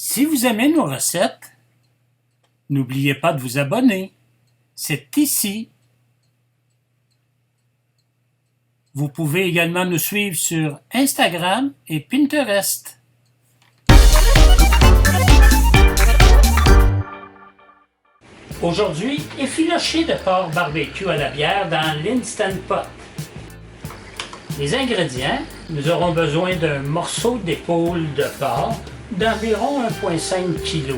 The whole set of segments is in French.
Si vous aimez nos recettes, n'oubliez pas de vous abonner. C'est ici. Vous pouvez également nous suivre sur Instagram et Pinterest. Aujourd'hui, effiloché de porc barbecue à la bière dans l'Instant Pot. Les ingrédients, nous aurons besoin d'un morceau d'épaule de porc d'environ 1,5 kg.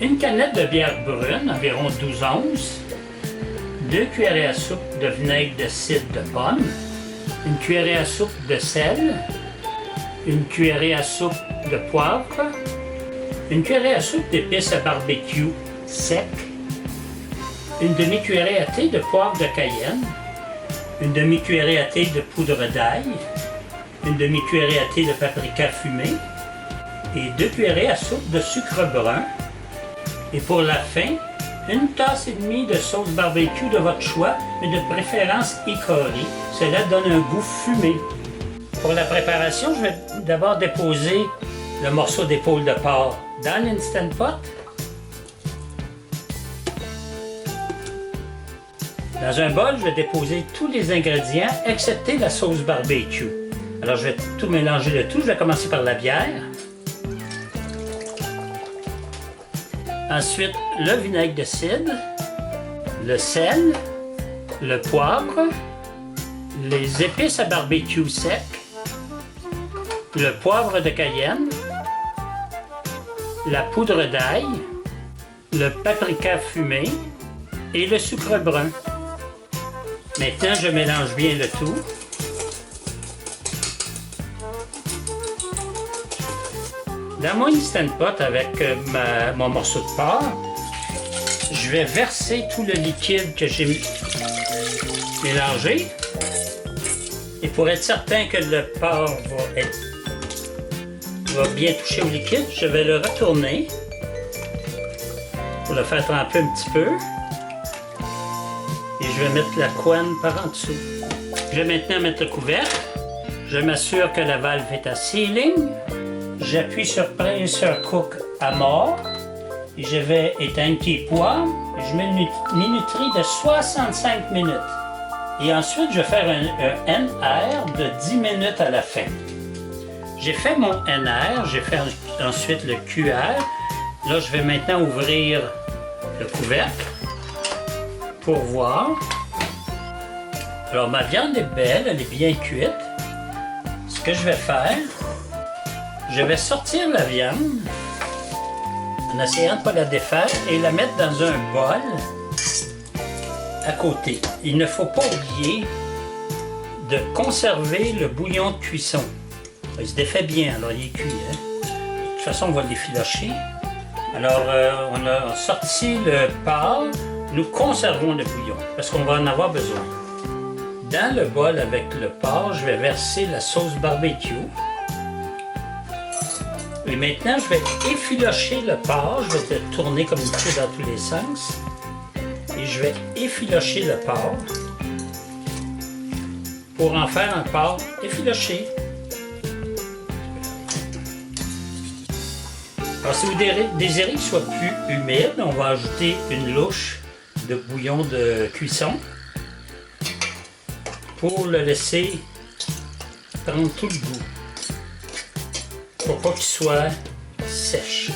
Une canette de bière brune, environ 12 onces. 2 cuillerées à soupe de vinaigre de cidre de pomme. Une cuillerée à soupe de sel. Une cuillerée à soupe de poivre. Une cuillerée à soupe d'épices à barbecue sec. Une demi-cuillerée à thé de poivre de Cayenne. Une demi-cuillerée à thé de poudre d'ail. Une demi-cuillerée à thé de paprika fumé. Et 2 cuillerées à soupe de sucre brun. Et pour la fin, une tasse et demie de sauce barbecue de votre choix, mais de préférence écorée. Cela donne un goût fumé. Pour la préparation, je vais d'abord déposer le morceau d'épaule de porc dans l'Instant Pot. Dans un bol, je vais déposer tous les ingrédients, excepté la sauce barbecue. Alors, je vais tout mélanger le tout. Je vais commencer par la bière. Ensuite, le vinaigre de cidre, le sel, le poivre, les épices à barbecue sec, le poivre de Cayenne, la poudre d'ail, le paprika fumé et le sucre brun. Maintenant, je mélange bien le tout. Dans mon Instant Pot avec mon morceau de porc, je vais verser tout le liquide que j'ai mélangé. Et pour être certain que le porc va bien toucher au liquide, je vais le retourner pour le faire tremper un petit peu. Et je vais mettre la couenne par en dessous. Je vais maintenant mettre le couvercle. Je m'assure que la valve est à sealing. J'appuie sur Pressure Cook à mort et je vais éteindre les poêles. Je mets une minuterie de 65 minutes. Et ensuite, je vais faire un NR de 10 minutes à la fin. J'ai fait mon NR, j'ai fait ensuite le QR. Là, je vais maintenant ouvrir le couvercle pour voir. Alors, ma viande est belle, elle est bien cuite. Ce que je vais faire, je vais sortir la viande en essayant de ne pas la défaire et la mettre dans un bol à côté. Il ne faut pas oublier de conserver le bouillon de cuisson. Il se défait bien, alors il est cuit. Hein? De toute façon, on va l'effilocher. Alors, on a sorti le porc. Nous conservons le bouillon parce qu'on va en avoir besoin. Dans le bol avec le porc, je vais verser la sauce barbecue. Et maintenant, je vais effilocher le porc. Je vais le tourner comme une queue dans tous les sens. Et je vais effilocher le porc pour en faire un porc effiloché. Alors, si vous désirez qu'il soit plus humide, on va ajouter une louche de bouillon de cuisson pour le laisser prendre tout le goût. Pour pas qu'il soit sèche.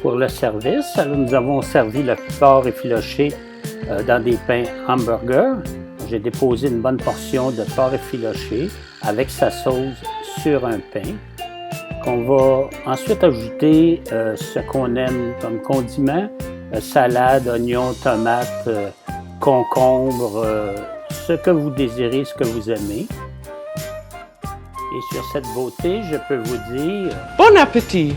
Pour le service, alors nous avons servi le porc effiloché dans des pains hamburger. J'ai déposé une bonne portion de porc effiloché avec sa sauce sur un pain. On va ensuite ajouter ce qu'on aime comme condiment, salade, oignons, tomates, concombre, ce que vous désirez, ce que vous aimez. Et sur cette beauté, je peux vous dire... Bon appétit!